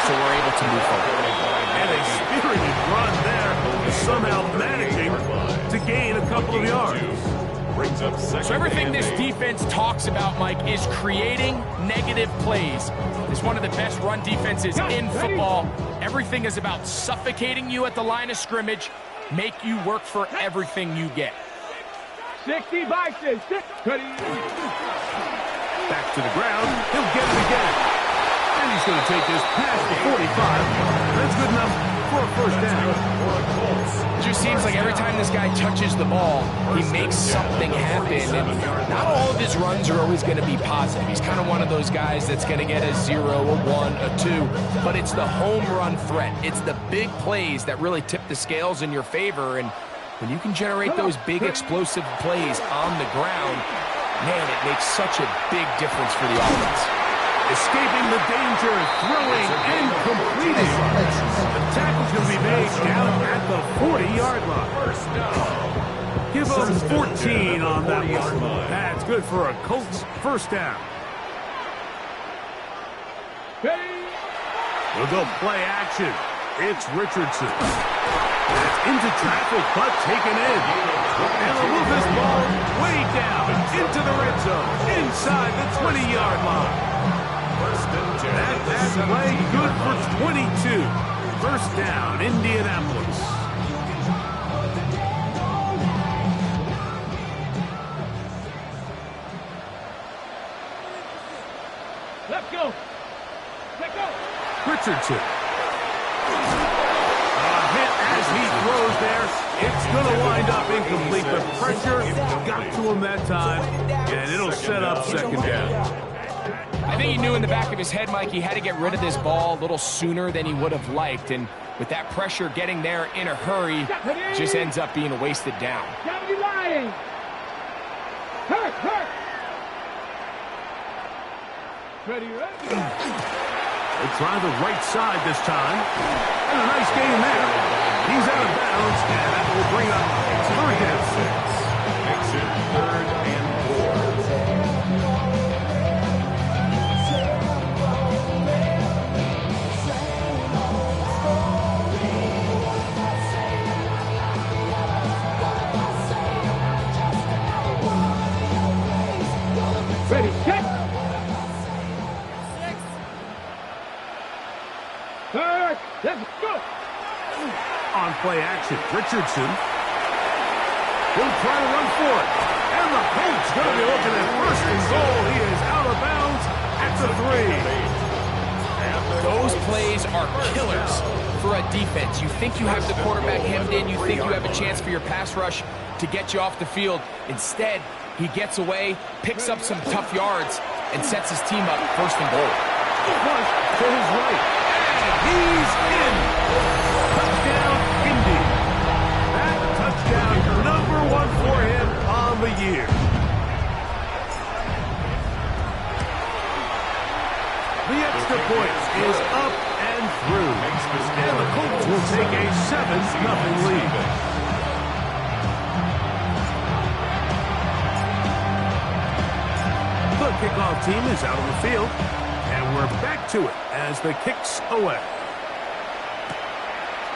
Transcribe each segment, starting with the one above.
so we're able to move forward. And a spirited run there, somehow managing to gain a couple of yards. So everything this defense talks about, Mike, is creating negative plays. It's one of the best run defenses in football. Everything is about suffocating you at the line of scrimmage, make you work for everything you get. 60 boxes. Back to the ground. He'll get it again. And he's going to take this past the 45. That's good enough for a first down. It just seems like every time this guy touches the ball, he makes something happen. And not all of his runs are always going to be positive. He's kind of one of those guys that's going to get a 0, a 1, a 2. But it's the home run threat. It's the big plays that really tip the scales in your favor. And when you can generate those big explosive plays on the ground, man, it makes such a big difference for the offense. Escaping the danger, throwing, and completing. The tackle's going to be made down at the 40-yard line. Give them 14 on that one. That's good for a Colts first down. We'll go play action. It's Richardson. That's into traffic, but taken in. And they'll move this ball way down into the red zone, inside the 20-yard line. That play good for 22. First down, Indianapolis. Let's go. Let's go. Richardson. Hit as he throws there. It's going to wind up incomplete. The pressure got to him that time, and it'll set up second down. I think he knew in the back of his head, Mike, he had to get rid of this ball a little sooner than he would have liked. And with that pressure getting there in a hurry, it just ends up being a wasted down. Ready. They try the right side this time. And a nice gain there. He's out of bounds, and that will bring up third down. Makes it 3rd and 4. Ready, check. Let's go. On play action, Richardson. He'll try to run for it. And the Colts going to be looking at first and goal. He is out of bounds at the 3. Those plays are killers for a defense. You think you have the quarterback hemmed in. You think you have a chance for your pass rush to get you off the field. Instead, he gets away, picks up some tough yards, and sets his team up first and goal. Push to his right. He's in. Touchdown, Indy. That touchdown, number 1 for him on the year. The extra point is up and through. And the Colts will take a 7-0 lead. The kickoff team is out on the field. And we're back to it as the kick's away.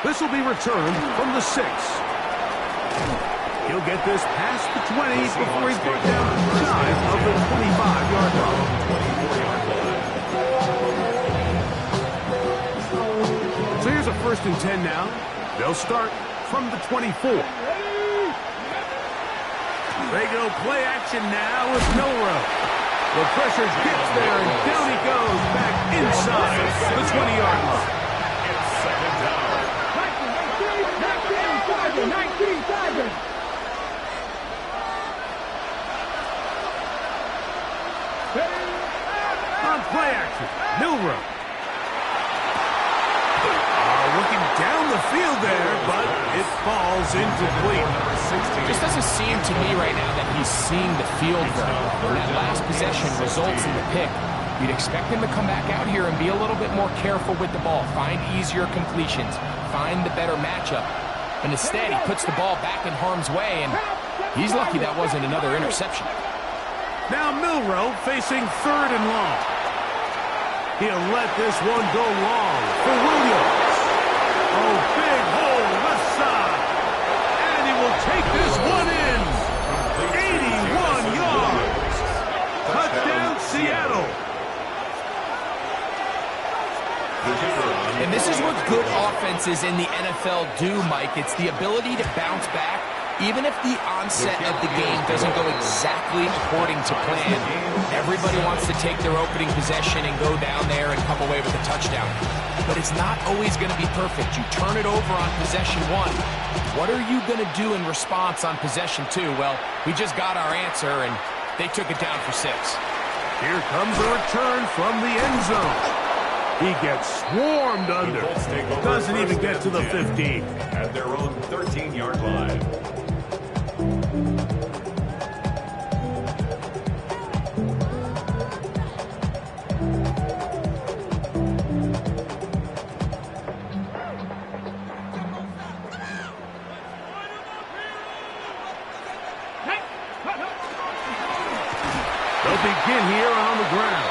This will be returned from the 6. He'll get this past the 20 before he's brought down shy of the 25-yard line. So here's a 1st and 10 now. They'll start from the 24. They go play action now with Milroe. The pressure gets there, and down he goes back inside the 20-yard line. It's second down. 19. On play action, Milroe. Looking down the field there, but it falls incomplete. It just doesn't seem to me right now that he's seeing the field very well. When that last possession results in the pick, you'd expect him to come back out here and be a little bit more careful with the ball, find easier completions, find the better matchup. But instead, he puts the ball back in harm's way, and he's lucky that wasn't another interception. Now Milroe facing 3rd and long. He'll let this one go long. And this is what good offenses in the NFL do, Mike. It's the ability to bounce back, even if the onset of the game doesn't go exactly according to plan. Everybody wants to take their opening possession and go down there and come away with a touchdown. But it's not always going to be perfect. You turn it over on possession 1. What are you going to do in response on possession 2? Well, we just got our answer, and they took it down for 6. Here comes a return from the end zone. He gets swarmed under. Doesn't even get to the 15. At their own 13-yard line. They'll begin here on the ground.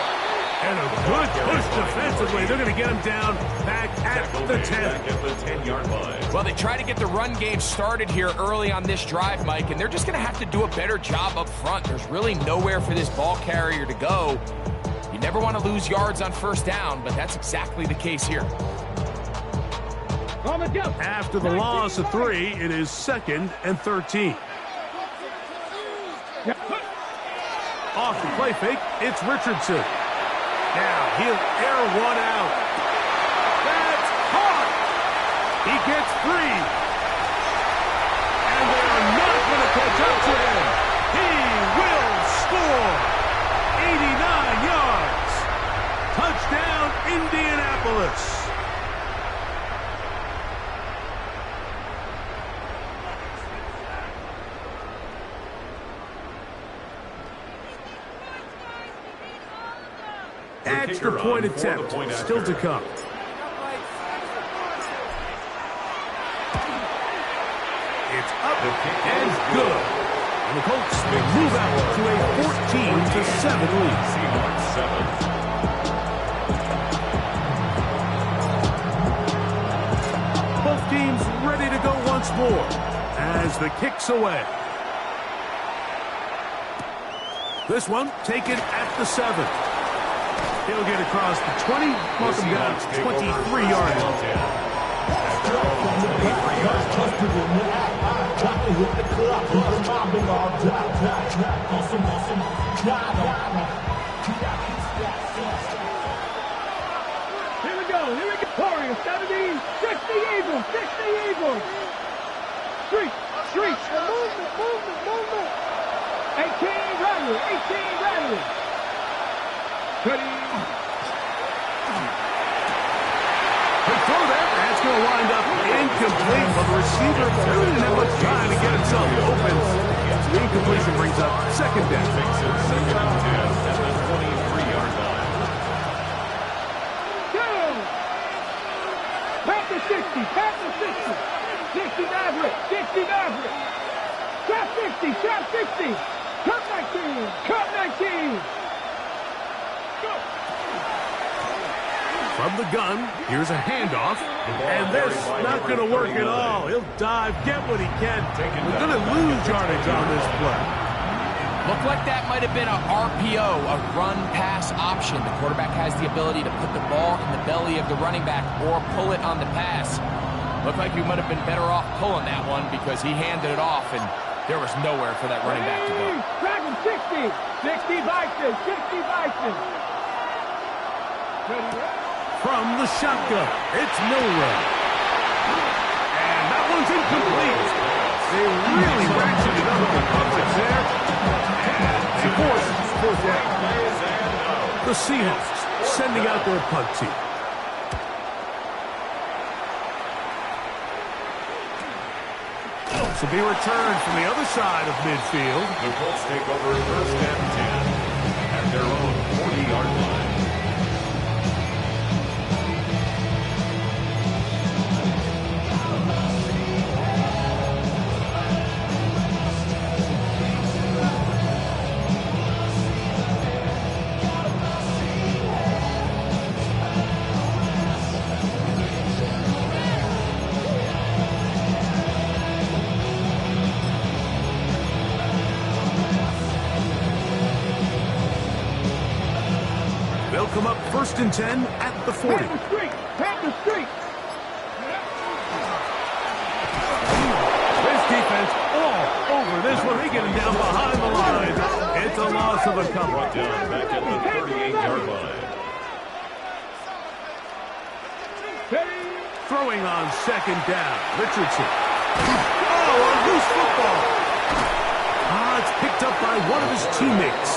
And a good push defensively. They're going to get him down back at the 10-yard line. Well, they try to get the run game started here early on this drive, Mike, and they're just going to have to do a better job up front. There's really nowhere for this ball carrier to go. You never want to lose yards on first down, but that's exactly the case here. After the loss of 3, it is 2nd and 13. Off the play fake, it's Richardson. Now he'll air one out. That's caught. He gets free. And they are not going to catch up to him. He will score. 89 yards. Touchdown, Indianapolis. Extra point attempt, still to come. It's up and good. And the Colts will move out to a 14-7 lead. Both teams ready to go once more as the kick's away. This one taken at the 7. He'll get across the 20, mark him down to 23-yard line. Here we go. Warriors, 70, 60 Eagles, 60 Eagles. Street. Movement. 18 Rattlers. 30. They throw that. That's going to wind up incomplete, but the receiver really didn't have much time to get himself open. The incompletion brings up 2nd down. Second and 10 at the 23-yard line. Down. Pat the 60. 60 Maverick. Trap 60. Cut 19. From the gun, here's a handoff, and this not going to work at all. He'll dive, get what he can. We're going to lose yardage on this play. Looked like that might have been a RPO, a run-pass option. The quarterback has the ability to put the ball in the belly of the running back or pull it on the pass. Looked like he might have been better off pulling that one because he handed it off, and there was nowhere for that running back to go. Dragon 60 Bison. From the shotgun, it's Milroe. And that one's incomplete. They really ratcheted up the coverage there. And fourth down. The Seahawks sending out their punt team. To be returned from the other side of midfield. The Colts take over 1st and 10 at their own 40-yard line. Come up 1st and 10 at the 40. Pat the street. Pat the street. This defense all over this one. They get him down behind the line. It's a loss of a couple. Down back at the 38-yard line. Throwing on second down. Richardson. Oh, a loose football. It's picked up by one of his teammates.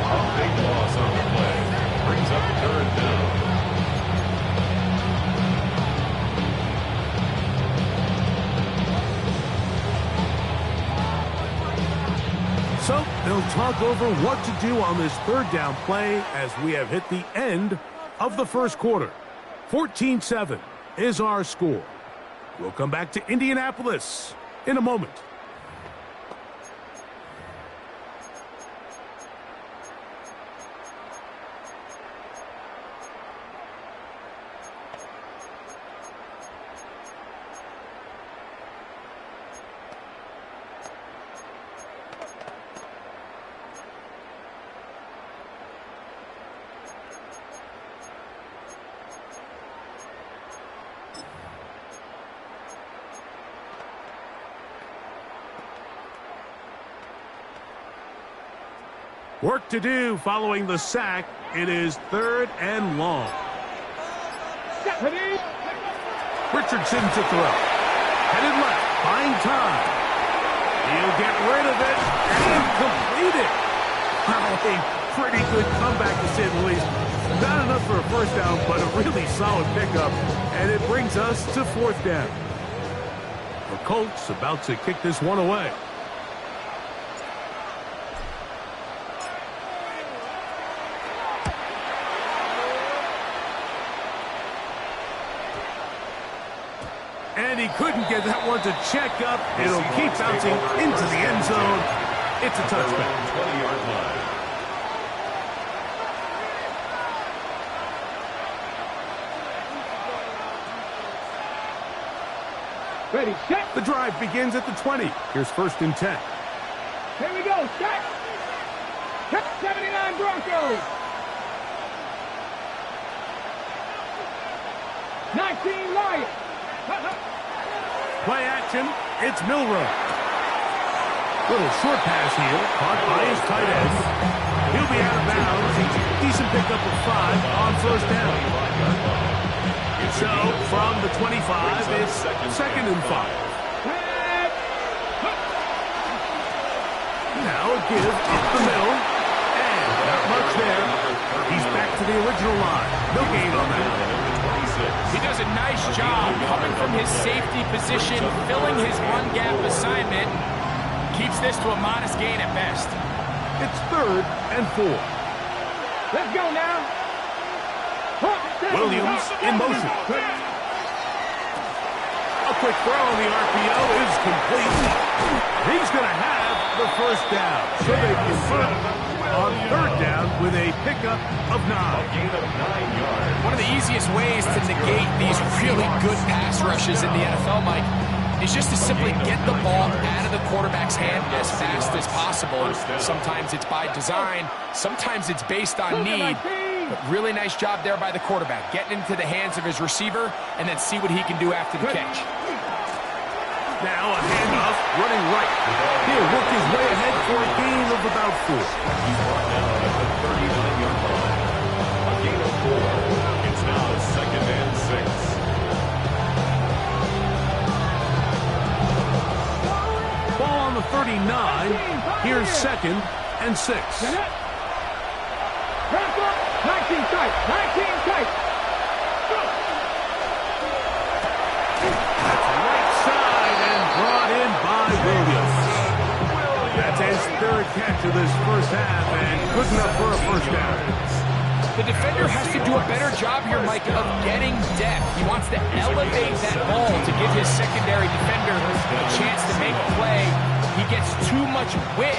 A big loss on the play. Brings up third down. So they'll talk over what to do on this third down play as we have hit the end of the first quarter. 14-7 is our score. We'll come back to Indianapolis in a moment. Work to do following the sack. It is third and long. Richardson to throw. Headed left. Buying time. He'll get rid of it and complete it. A pretty good comeback, to say the least. Not enough for a first down, but a really solid pickup. And it brings us to fourth down. The Colts about to kick this one away. And he couldn't get that one to check up. It'll keep bouncing into the end zone. It's a touchback. 20-yard line. Ready, set. The drive begins at the 20. Here's first and 10. Here we go, set. 79 Broncos. 19 Lions. Play action. It's Milroe. Little short pass here. Caught by his tight end. He'll be out of bounds. Decent pickup of 5 on first down. So from the 25, it's second and 5. Now a give up the middle. And not much there. He's back to the original line. No gain on that. He does a nice job coming from his safety position, filling his run gap assignment. Keeps this to a modest gain at best. It's third and 4. Let's go now. Williams in motion. A quick throw on the RPO is complete. He's going to have the first down. So they convert on third down with a pickup of 9. A gain of 9 yards. One of the easiest ways to negate these really good pass rushes in the NFL, Mike, is just to simply get the ball out of the quarterback's hand as fast as possible. Sometimes it's by design, sometimes it's based on need. But really nice job there by the quarterback, getting into the hands of his receiver and then see what he can do after the catch. Now a handoff, running right. He'll work his way ahead for a gain of about 4. He's brought down at the 39-yard line. A gain of 4. It's now second and 6. Ball on the 39. Here's second and 6. 19 tight. 19 tight. That's right side and brought in by Williams. That's his third catch of this first half and good enough for a first down. The defender has to do a better job here, Mike, of getting depth. He wants to elevate that ball to give his secondary defender a chance to make a play. He gets too much width,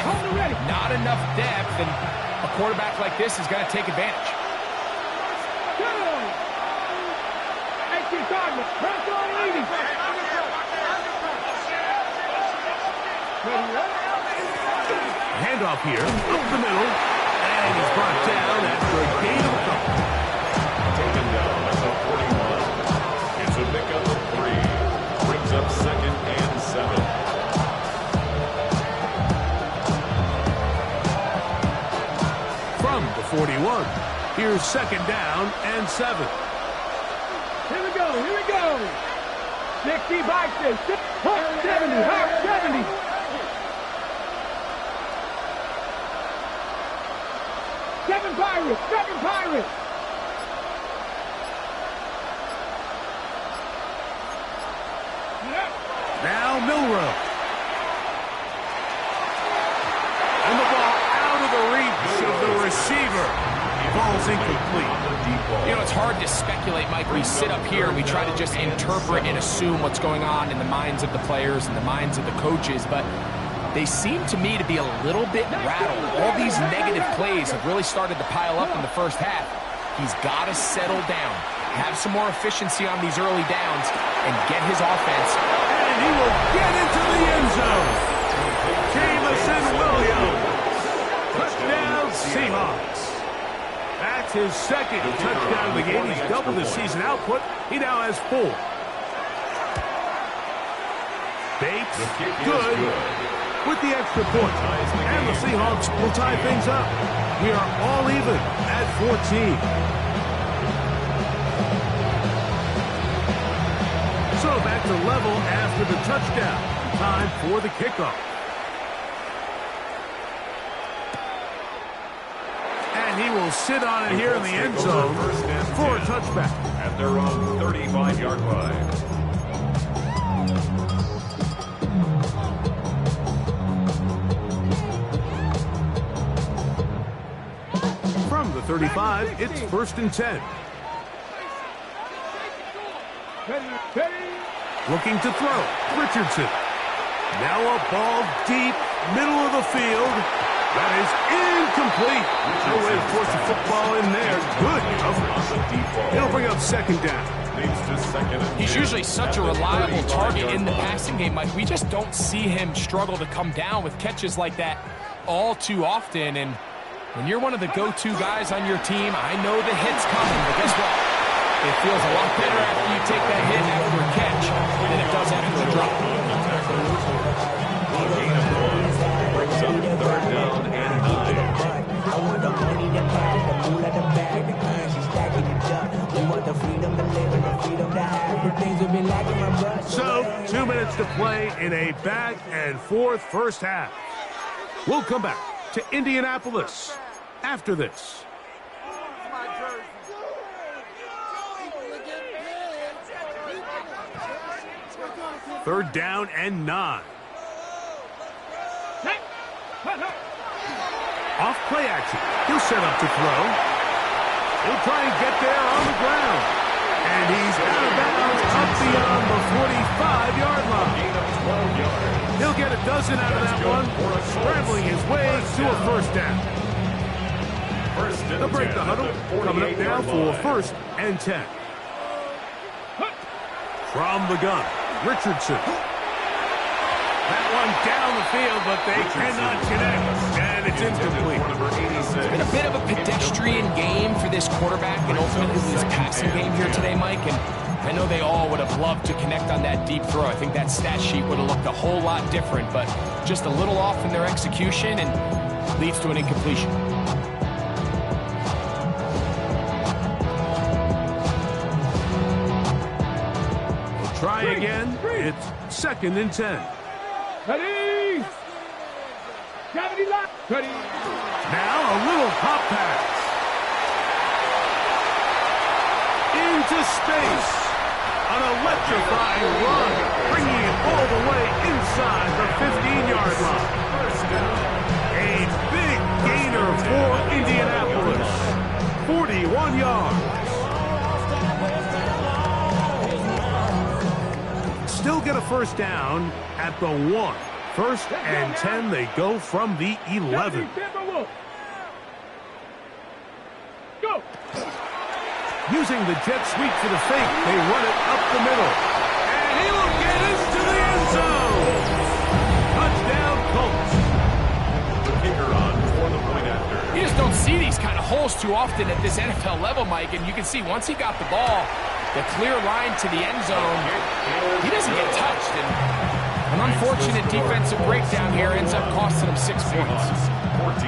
not enough depth, and a quarterback like this is going to take advantage. Handoff here, up the middle. And he's brought down after a gain of a couple. Taken down at the 41. It's a pickup of 3. Brings up 2nd and 7. From the 41, here's 2nd down and 7. Here we go, here we go. 60 boxes, 70, 70. Seven Pirates. Now Milrow. And the ball out of the reach of the receiver. Ball's incomplete. You know, it's hard to speculate, Mike. We sit up here and we try to just interpret and assume what's going on in the minds of the players and the minds of the coaches, but they seem to me to be a little bit rattled. All these negative plays have really started to pile up in the first half. He's got to settle down, have some more efficiency on these early downs, and get his offense. And he will get into the end zone. Jamison Williams. Touchdown Seahawks. That's his 2nd touchdown of the game. He's doubled his season output. He now has 4. Bates, good. With the extra point. And the Seahawks will tie things up. We are all even at 14. So back to level after the touchdown. Time for the kickoff. And he will sit on it here in the end zone for a touchback. At their own 35-yard line. From the 35, it's 1st and 10. Looking to throw. Richardson. Now a ball deep, middle of the field. That is incomplete. No way to force the football in there. Good coverage. It'll bring up 2nd down. He's usually such a reliable target in the passing game, Mike. We just don't see him struggle to come down with catches like that all too often. And when you're one of the go-to guys on your team, I know the hit's coming, but guess what? It feels a lot better after you take that hit after a catch than it does after a drop. Brings up 3rd down and 9. I want the money, the cash, the food at the bag, the currency stacking it up. We want the freedom to live and the freedom to have the things we've been lacking, my brother. So, 2 minutes to play in a back and forth first half. We'll come back to Indianapolis after this. 3rd down and 9. Off play action. He'll set up to throw. He'll try and get there on the ground. And he's out of bounds up beyond the 45-yard line. Gain of 12 yards. He'll get a dozen out of that one, scrambling his way to a 1st down. They'll break the huddle. Coming up now for 1st and 10. From the gun, Richardson. That one down the field, but they cannot connect. And it's incomplete. It's been a bit of a pedestrian game for this quarterback and ultimately his passing game here today, Mike. And I know they all would have loved to connect on that deep throw. I think that stat sheet would have looked a whole lot different, but just a little off in their execution and leads to an incompletion. Try again. It's 2nd and 10. Ready? Gravity lock. Ready? Now a little pop pass. Into space. An electrifying run. Bringing it all the way inside the 15-yard line. A big gainer for Indianapolis. 41 yards. Still get a 1st down at the 1. 1st and 10, they go from the 11. Go! Using the jet sweep for the fake, they run it up the middle. And he will get into the end zone. Touchdown, Colts. The kicker on for the point after. He just don't see these kind of holes too often at this NFL level, Mike, and you can see once he got the ball, the clear line to the end zone, he doesn't get touched. And an unfortunate defensive breakdown here ends up costing him 6 points. 14.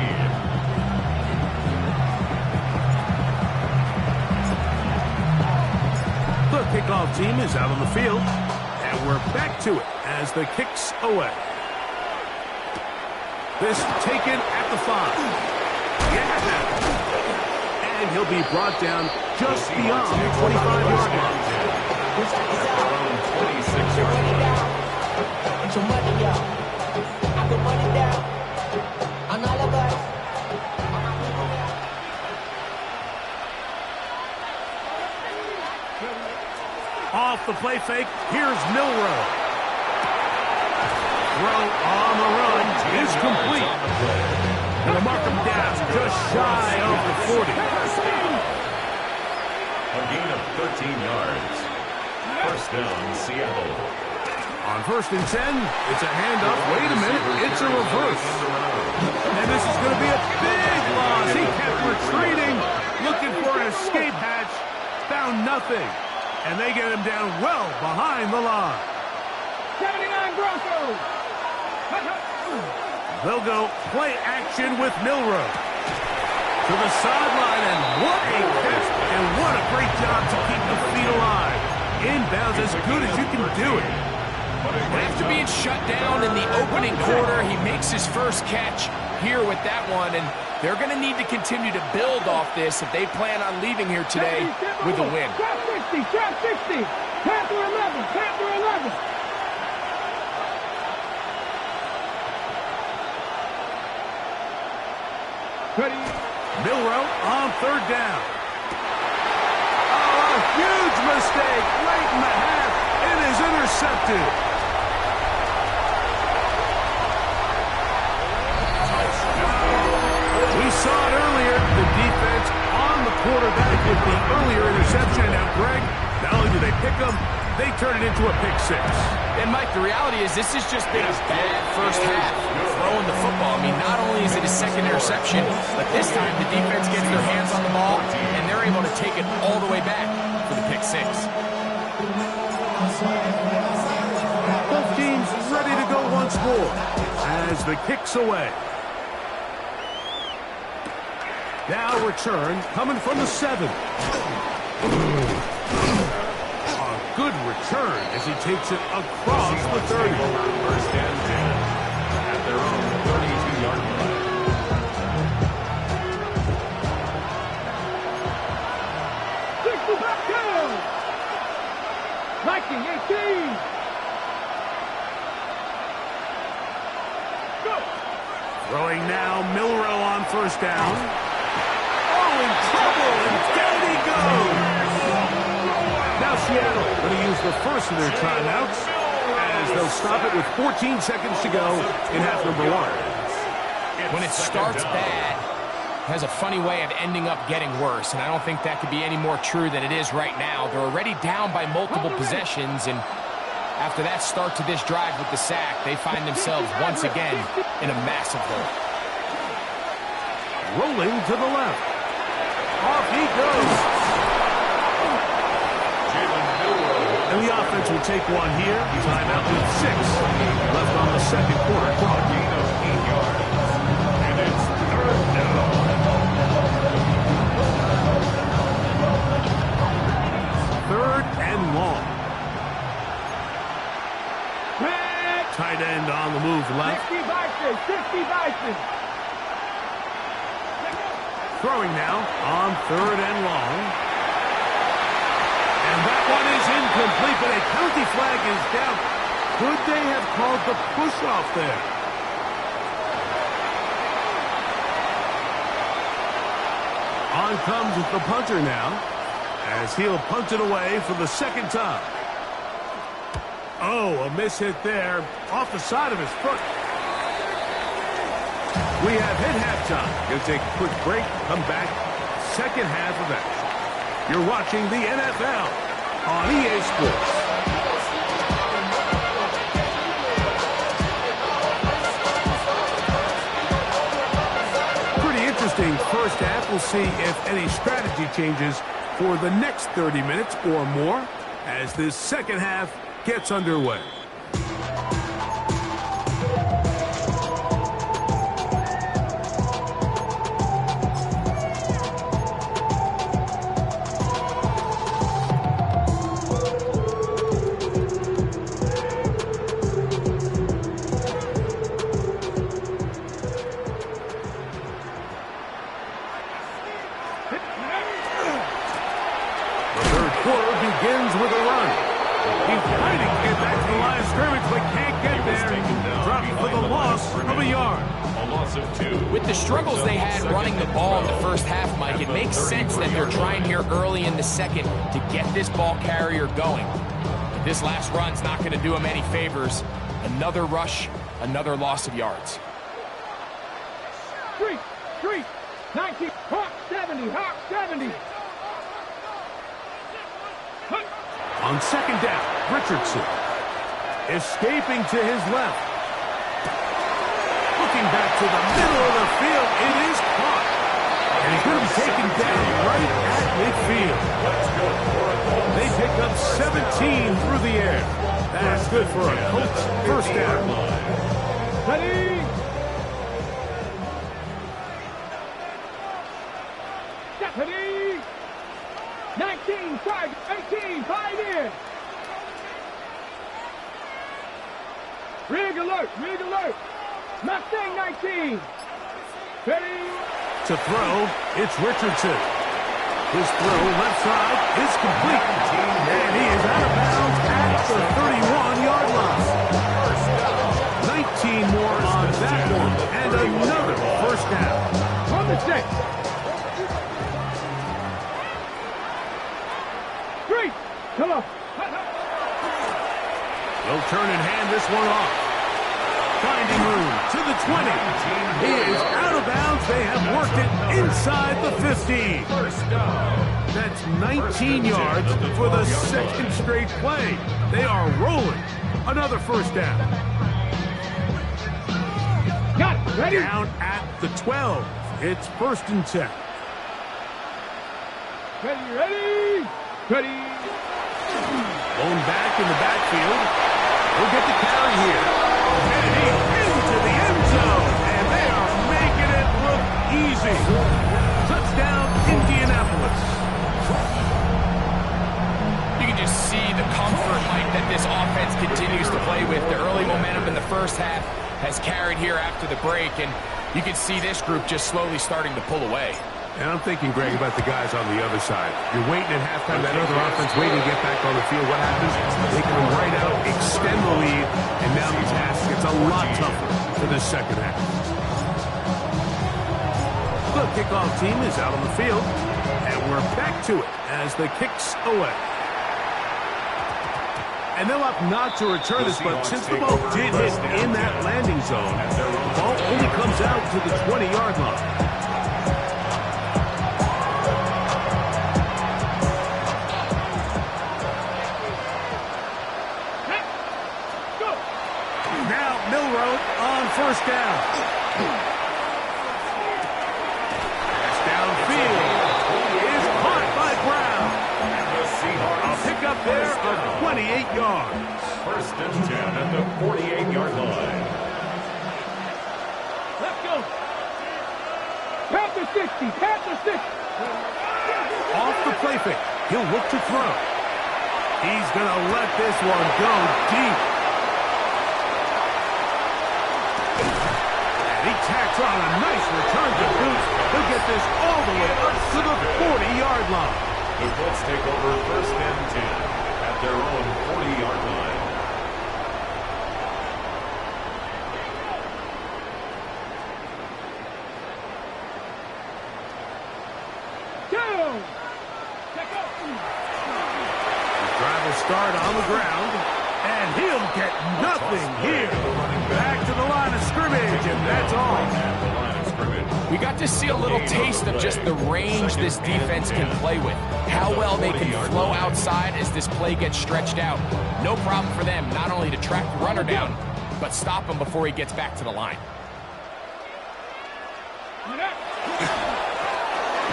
The kickoff team is out on the field, and we're back to it as the kick's away. This taken at the 5. Yeah! And he'll be brought down just beyond the 25-yard line. Around 26-yard line. So money, y'all. I put money down on all of us. Off the play fake, here's Milroe. Throw on the run is complete. And they'll mark him down just shy of the 40. A gain of 13 yards. First down, Seattle. On 1st and 10, it's a handoff. Wait a minute, it's a reverse. And this is going to be a big loss. He kept retreating, looking for an escape hatch, found nothing. And they get him down well behind the line. 79 Broncos. They'll go play action with Milroe. To the sideline, and what a catch, and what a great job to keep the feet alive. Inbounds as good as you can do it. After being shut down in the opening quarter, he makes his first catch here with that one, and they're going to need to continue to build off this if they plan on leaving here today with a win. Trap 60, trap 60. Panther 11, Panther 11. Ready? Milroe on 3rd down. Oh, a huge mistake late in the half. It is intercepted. We saw it earlier. The defense on the quarterback with the earlier interception. Now, Greg, not only do they pick him, they turn it into a pick 6. And, Mike, the reality is this has just been a bad first half throwing the football. I mean, not only is it his second interception, but this time the defense gets their hands on the ball, and they're able to take it all the way back for the pick 6. Both teams ready to go once more as the kick's away. Now return coming from the 7. A good return as he takes it across the 30. First and 10 at their own 32-yard line. Viking 18. Go. Throwing now, Milroe on 1st down. Oh, in trouble, and down he goes. Now Seattle going to use the first of their timeouts as they'll stop it with 14 seconds to go in half number 1. When it starts bad, it has a funny way of ending up getting worse, and I don't think that could be any more true than it is right now. They're already down by multiple possessions, and after that start to this drive with the sack, they find themselves once again in a massive hole. Rolling to the left. Off he goes. And the offense will take one here. Timeout with 6 left on the second quarter clock. Gain of 8 yards. And it's 3rd down. Third and long. Red. Tight end on the move left. 60 Bison, 60 Bison. Throwing now on 3rd and long. And that one is incomplete, but a penalty flag is down. Could they have called the push-off there? On comes the punter now, as he'll punt it away for the 2nd time. Oh, a miss hit there, off the side of his foot. We have hit halftime. Going to take a quick break, come back, second half of action. You're watching the NFL on EA Sports. interesting first half. We'll see if any strategy changes for the next 30 minutes or more as this second half gets underway. Begins with a run. He's trying to get back to the line of scrimmage, but can't get there. Dropped for the loss of a yard. A loss of 2. With the struggles they had running the ball in the first half, Mike, it makes sense that they're trying here early in the second to get this ball carrier going. But this last run's not going to do him any favors. Another rush, another loss of yards. 3, 19, Hawk 70, Hawk 70. On second down, Richardson escaping to his left. Looking back to the middle of the field, it is caught. And he's going to be taken down right at midfield. They pick up 17 through the air. That's good for a Colts first down. Ready? Deputy! 19, 5, 18, 5 in. Rig alert, rig alert. Mustang 19. Ready? To throw, it's Richardson. His throw left side is complete. And he is out of bounds at the 31-yard line. 19 more on that one. And another first down. On the 6. 3. Come on. They'll turn and hand this one off. Finding room to the 20. He is out of bounds. They have worked it inside the 15. That's 19 yards for the second straight play. They are rolling. Another first down. Got it. Ready? Down at the 12. It's first and 10. Ready, ready. Ready. Blown back in the backfield. We'll get the carry here. Kennedy into the end zone. And they are making it look easy. Touchdown, Indianapolis. You can just see the comfort, Mike, that this offense continues to play with. The early momentum in the first half has carried here after the break, and you can see this group just slowly starting to pull away. And I'm thinking, Greg, about the guys on the other side. You're waiting at halftime, that other offense waiting to get back on the field. What happens? They come right out, extend the lead, and now the task gets a lot tougher for the second half. The kickoff team is out on the field, and we're back to it as the kick's away. And they'll opt not to return this, but since the ball did hit in that landing zone, the ball only comes out to the 20-yard line. First down. Pass downfield is caught by Brown. A pickup there of 28 yards. First and 10 at the 48-yard line. Let's go. Panther 60. Panther 60. Off the play fake. He'll look to throw. He's going to let this one go deep. He tacks on a nice return to boot. He'll get this all the way up to the 40-yard line. The Colts take over first and 10 at their own 40-yard line. Down. Check out. The drive will start on the ground, and he'll get nothing here. Back to the line of scrimmage, and that's all. We got to see a little taste of just the range this defense can play with. How well they can flow outside as this play gets stretched out. No problem for them not only to track the runner down, but stop him before he gets back to the line.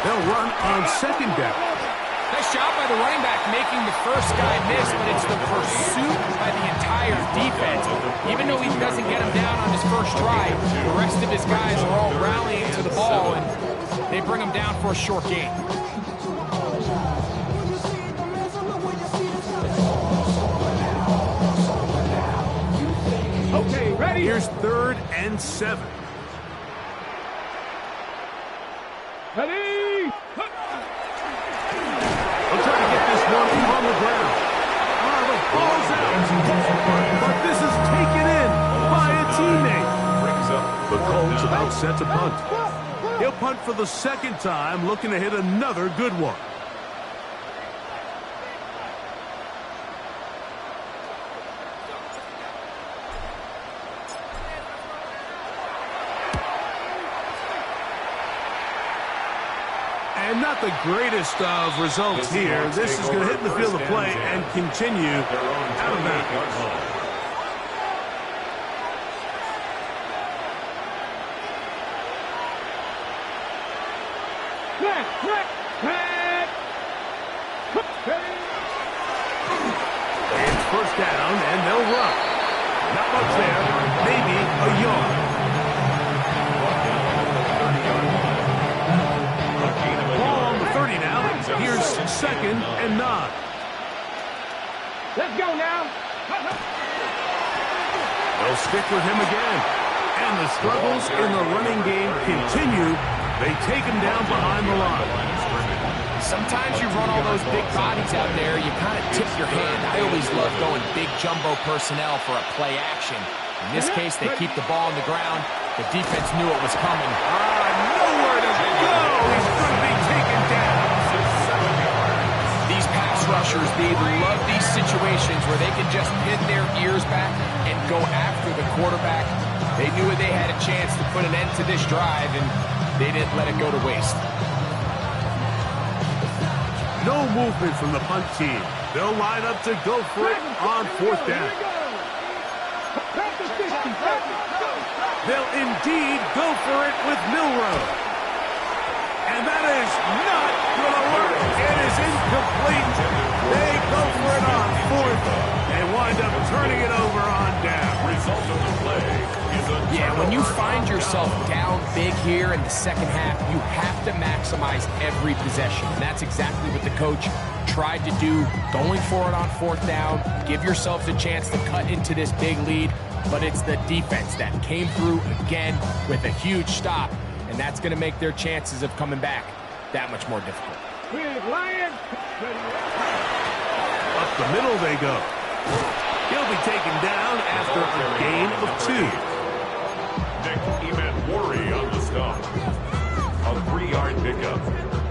They'll run on second down. Nice job by the running back making the first guy miss, but it's the pursuit by the entire defense. Even though he doesn't get him down on his first try, the rest of his guys are all rallying to the ball, and they bring him down for a short gain. Okay, ready? Here's 3rd and 7. Ready? They'll try to get this one on the ground. The ball's out. But this is taken in by a teammate. The Colts about set to punt. He'll punt for the second time, looking to hit another good one. And not the greatest of results here. This is going to hit the field of play and continue out of bounds. It's first down, and they'll run. Not much there. Maybe a yard. Ball on the 30 now. Here's 2nd and 9. Let's go now. They'll stick with him again. And the struggles in the running game continue. They take him down behind the line. Sometimes you run all those big bodies out there, you kind of tip your hand. I always love going big jumbo personnel for a play action. In this case, they keep the ball on the ground. The defense knew it was coming. Nowhere to go. He's going to be taken down. These pass rushers, they love these situations where they can just pin their ears back and go after the quarterback. They knew they had a chance to put an end to this drive, and they didn't let it go to waste. No movement from the punt team. They'll line up to go for it on 4th down. They'll indeed go for it with Milroe. And that is not going to work. It is incomplete. They go for it on 4th and wind up turning it over on down. Result of the play is a Yeah, when you find yourself down big here in the second half, you have to maximize every possession. And that's exactly what the coach tried to do, going for it on 4th down. Give yourselves a chance to cut into this big lead, but it's the defense that came through again with a huge stop, and that's going to make their chances of coming back that much more difficult. Up the middle they go. He'll be taken down after a gain of 2. Nick Emmanwori on the stop. A 3-yard pickup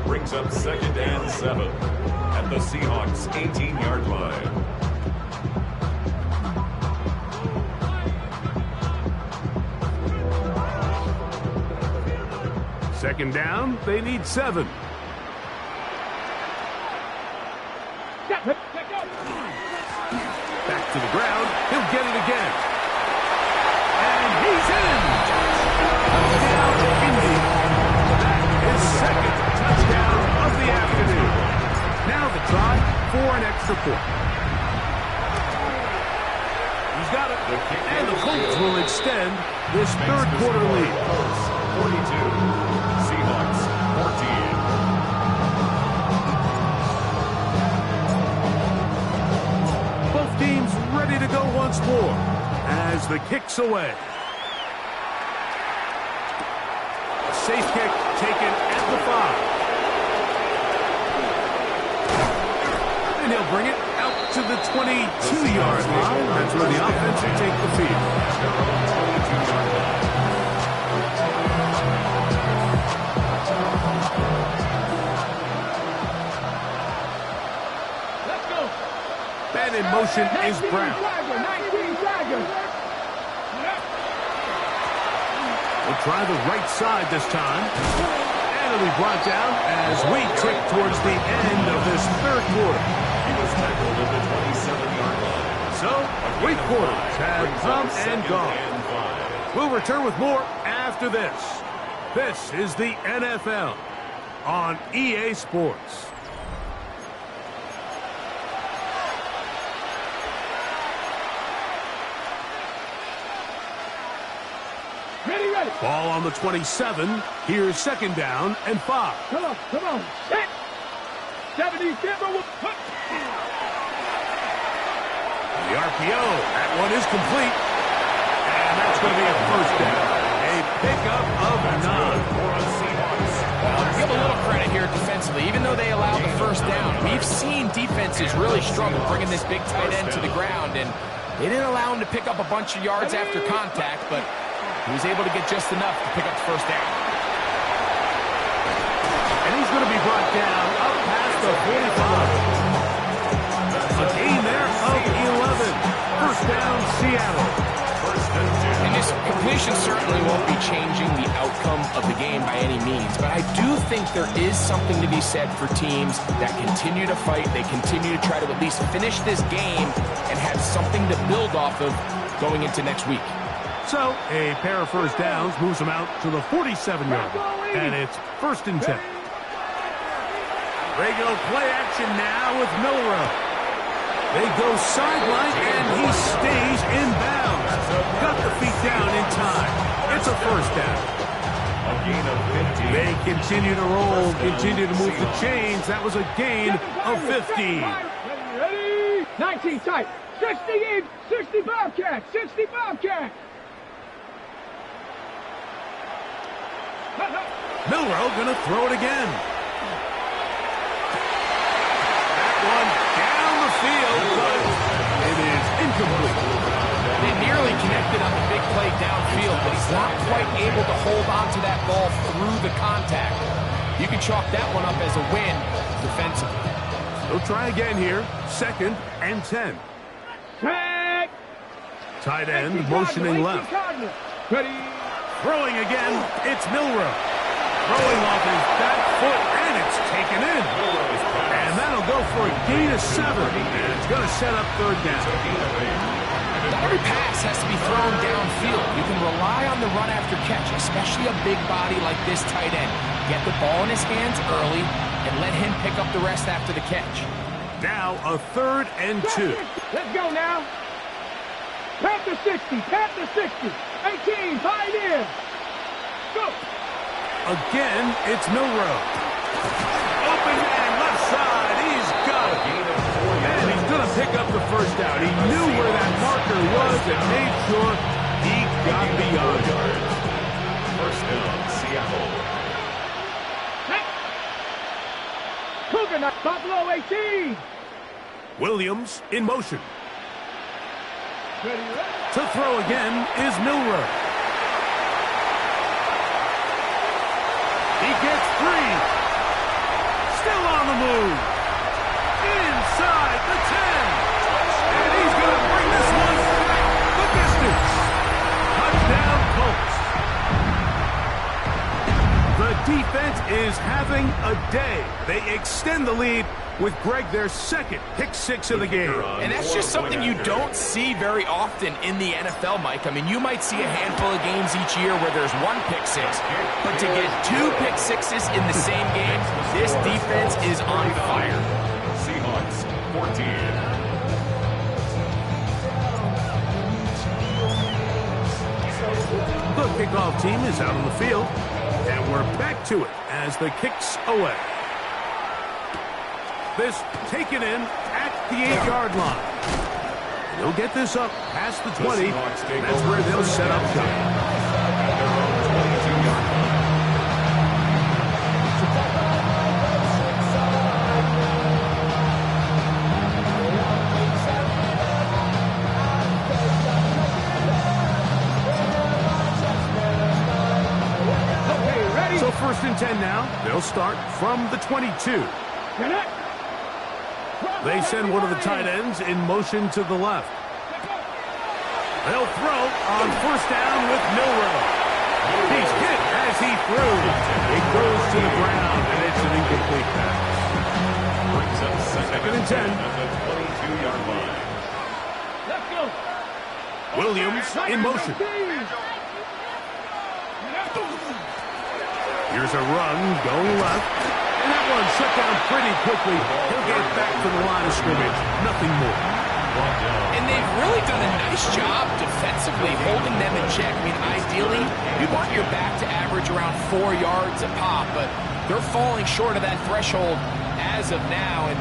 brings up 2nd and 7 at the Seahawks 18-yard line. Second down, they need 7. Back to the ground, he'll get it again. And he's in! Touchdown, Indy. That is 2nd touchdown of the afternoon. Now the try for an extra point. He's got it. And the Colts will extend this 3rd quarter lead. 42, Seahawks 14. Both teams ready to go once more as the kick's away. A safe kick taken at the 5. And he'll bring it out to the 22-yard line. That's where the offense will take the field. Man in motion is Brown. We'll try the right side this time. And it'll be brought down as we tick towards the end of this 3rd quarter. He was tackled at the 27-yard line. So, 3 quarters have come and gone. We'll return with more after this. This is the NFL. on EA Sports. Ready, ready. Ball on the 27. Here's second down and 5. Come on, come on. Set. 70 Denver will put. The RPO. That one is complete. And that's going to be a first down. A pickup of 9. Give a little credit here defensively. Even though they allowed the first down, we've seen defenses really struggle bringing this big tight end to the ground, and they didn't allow him to pick up a bunch of yards after contact, but he was able to get just enough to pick up the first down. And he's going to be brought down up past the 45. A gain there of 11. First down, Seattle. And this completion certainly won't be changing the outcome of the game by any means, but I do think there is something to be said for teams that continue to fight. They continue to try to at least finish this game and have something to build off of going into next week. So, a pair of first downs moves them out to the 47-yard line, and it's first and 10. Regular play action now with Milroe. They go sideline, and he stays in bounds. Got the feet down in time. It's a first down. A gain of 15. They continue to roll, continue to move the chains. That was a gain of 15. Ready, 19 tight. 60 in, 60 Bobcat, 60 Bobcat. Milroe going to throw it again. That one down the field, but it is incomplete. They nearly connected on the big play downfield, but he's not quite able to hold on to that ball through the contact. You can chalk that one up as a win defensively. They'll try again here. Second and 10. Tag. Tight end motioning left. Ready. Throwing again, it's Milroe. Throwing off his back foot, and it's taken in. And that'll go for a gain of 7. And it's going to set up third down. Not every pass has to be thrown downfield. You can rely on the run after catch, especially a big body like this tight end. Get the ball in his hands early and let him pick up the rest after the catch. Now a third and 2. Let's go now. Panther 60, Panther 60. 18, pioneer. Go. Again, it's Milroe. Open man, left side. He's got it. And he's going to pick up the first down. He knew where that marker was and made sure he got beyond it. First down, Seattle. Cougar, Buffalo 18. Williams in motion. Ready, ready. To throw again is Milroe. He gets 3. Still on the move. Inside the 10. And he's going to bring this one the distance. Touchdown, Colts. The defense is having a day. They extend the lead with Greg their second pick-6 of the game. And that's just something you don't see very often in the NFL, Mike. I mean, you might see a handful of games each year where there's 1 pick-6, but to get 2 pick-6s in the same game, this defense is on fire. Seahawks, 14. The kickoff team is out on the field, and we're back to it as the kick's away. This taken in at the 8-yard line. They'll get this up past the 20. That's where they'll set up shop. Okay, ready. So first and 10 now. They'll start from the 22. Connect. They send one of the tight ends in motion to the left. They'll throw on first down with Milroe. He's hit as he threw. It goes to the ground, and it's an incomplete pass. Brings up second and 10. at the 22-yard line. Let's go. Williams in motion. Here's a run going left. And that one shut down pretty quickly. He'll get back to the line of scrimmage. Nothing more. And they've really done a nice job defensively holding them in check. I mean, ideally, you want your back to average around 4 yards a pop, but they're falling short of that threshold as of now, and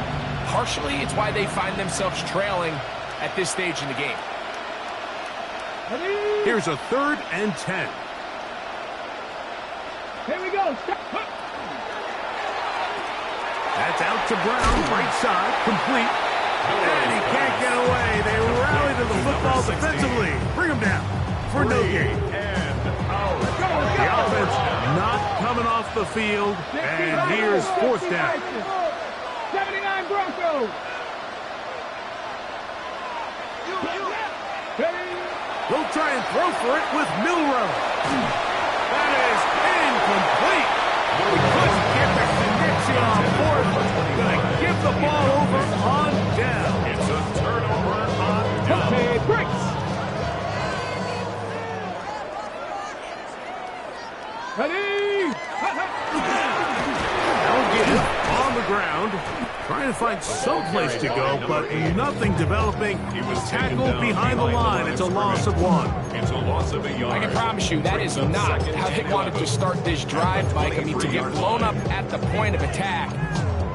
partially it's why they find themselves trailing at this stage in the game. Here's a 3rd and 10. Here we go. That's out to Brown, right side, complete. And he can't get away. They rally to the football defensively. Bring him down for no gain. The offense not coming off the field. And here's 4th down. 79 Broncos. They'll try and throw for it with Milrow. That is incomplete. We couldn't get the connection on 4th. Going to give the ball over on down. It's a turnover on down. Okay, breaks. Ready? Again, on the ground, trying to find some place to go, but nothing developing. He was Tackled behind the line. It's a loss of 1. It's a loss of a yard. I can promise you that is not how they wanted to start this drive, Mike. I mean, to get blown up at the point of attack,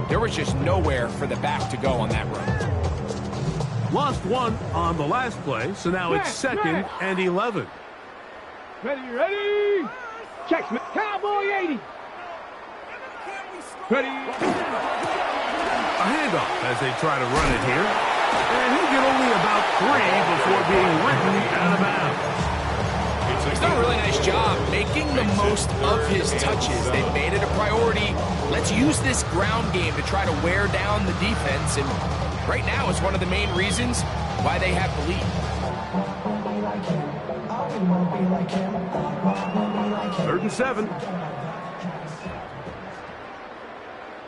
there was just nowhere for the back to go on that run. Lost 1 on the last play, so now it's 2nd and 11. Ready? Checks, Cowboy 80. Ready? A handoff as they try to run it here. And he'll get only about 3 before being written out of bounds. He's done a really nice job making the most of his touches. They've made it a priority. Let's use this ground game to try to wear down the defense. And right now it's one of the main reasons why they have the lead. 3rd and 7.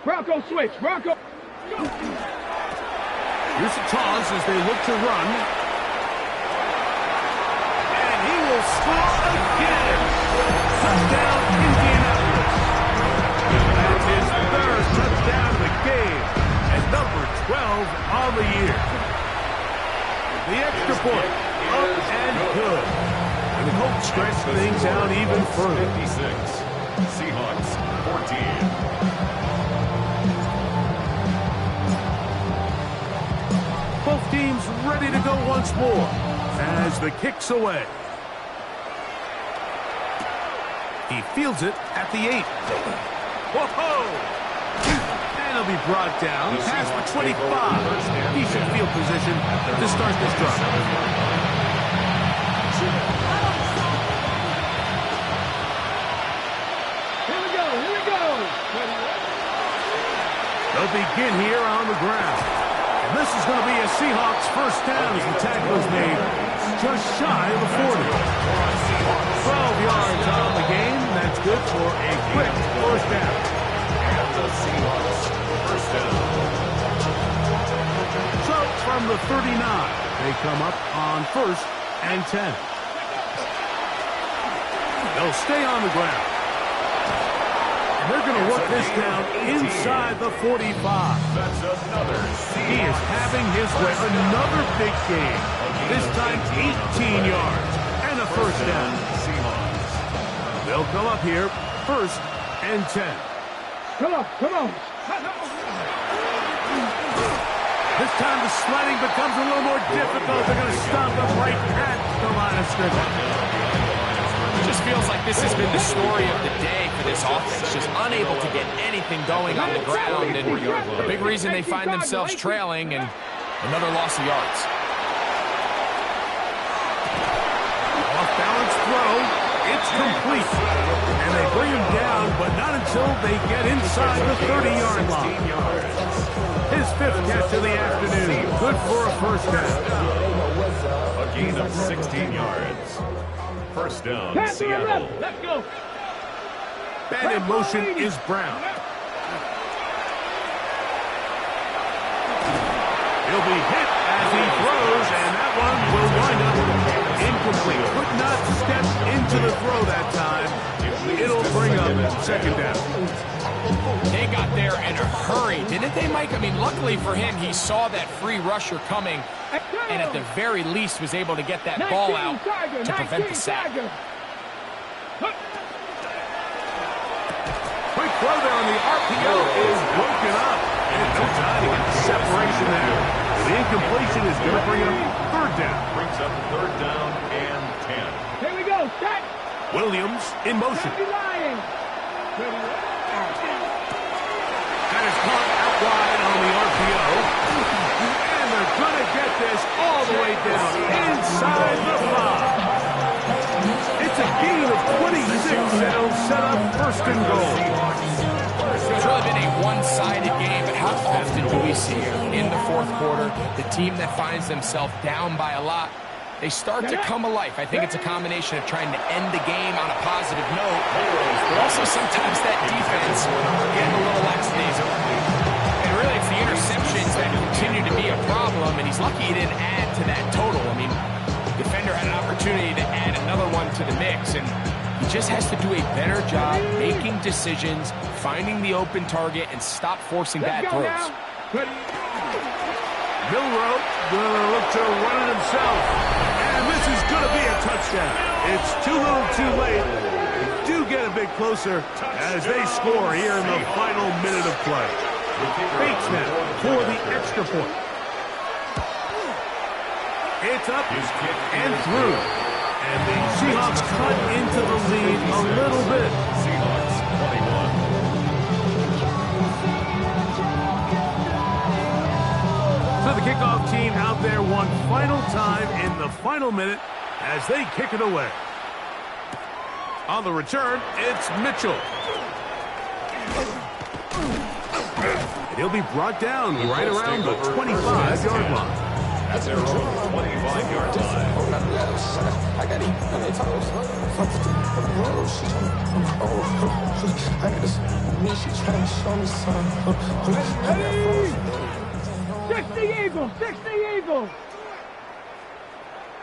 Bronco switch. Bronco. Here's a toss as they look to run. And he will score again. Touchdown, Indianapolis. That's his 3rd touchdown of the game. And number 12 on the year. The extra point. Up and good. And the Colts stretch things out even further. 56. Seahawks 14. Both teams ready to go once more as the kick's away. He fields it at the 8. Whoa! And he'll be brought down past the 25. Decent field position to start this drive. They'll begin here on the ground. And this is going to be a Seahawks 1st down as the tackle is made just shy of the 40. 12 yards on the game. That's good for a quick 1st down. And the Seahawks 1st down. So from the 39, they come up on 1st and 10. They'll stay on the ground. They're going to work this down inside the 45. That's another He is having his way. Another big game. This time 18 yards and a 1st down. They'll come up here 1st and 10. Come on. This time the sledding becomes a little more difficult. They're going to stop them right at the line of scrimmage. It just feels like this has been the story of the day for this offense. Just unable to get anything going on the ground. And the big reason they find themselves trailing and another loss of yards. Off-balance throw. It's complete. And they bring him down, but not until they get inside the 30-yard line. His 5th catch of the afternoon. Good for a 1st down. A gain of 16 yards. 1st down, Pass to the Seattle. left. Let's go. And in motion is Brown. He'll be hit as he throws, and that one will wind up incomplete. Could not step into the throw that time. It'll bring up second down. They got there in a hurry, didn't they, Mike? I mean, luckily for him, he saw that free rusher coming and at the very least was able to get that ball out to prevent the sack. Quick throw there on the RPO is broken up. And no time to get the separation there. The incompletion is going to bring up third down. Brings up third down and 10. Here we go. Set. Williams in motion. That is caught out wide on the RPO. And they're going to get this all the way down inside the 5. It's a gain of 26, and it'll set up first and goal. It's really been a one-sided game, but how often do we see in the fourth quarter the team that finds themselves down by a lot, they start to come alive. I think it's a combination of trying to end the game on a positive note, but also sometimes that defense getting a little lackadaisical. And really, it's the interceptions that continue to be a problem, and he's lucky he didn't add to that total. I mean, the defender had an opportunity to add another one to the mix, and he just has to do a better job making decisions, finding the open target, and stop forcing bad throws. Milroe gonna look to run it himself. And this is gonna be a touchdown. It's too little too late. They do get a bit closer as they score here in the final minute of play. Bates now for the extra point. It's up and through. And the Seahawks cut into the lead a little bit. Seahawks 21. So the kickoff team out there one final time in the final minute as they kick it away. On the return, it's Mitchell. And he'll be brought down right around the 25-yard line. At their own 25-yard line. Hey! 60 Eagles! 60 Eagles!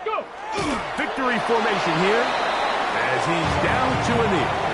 Go! Victory formation here as he's down to a knee.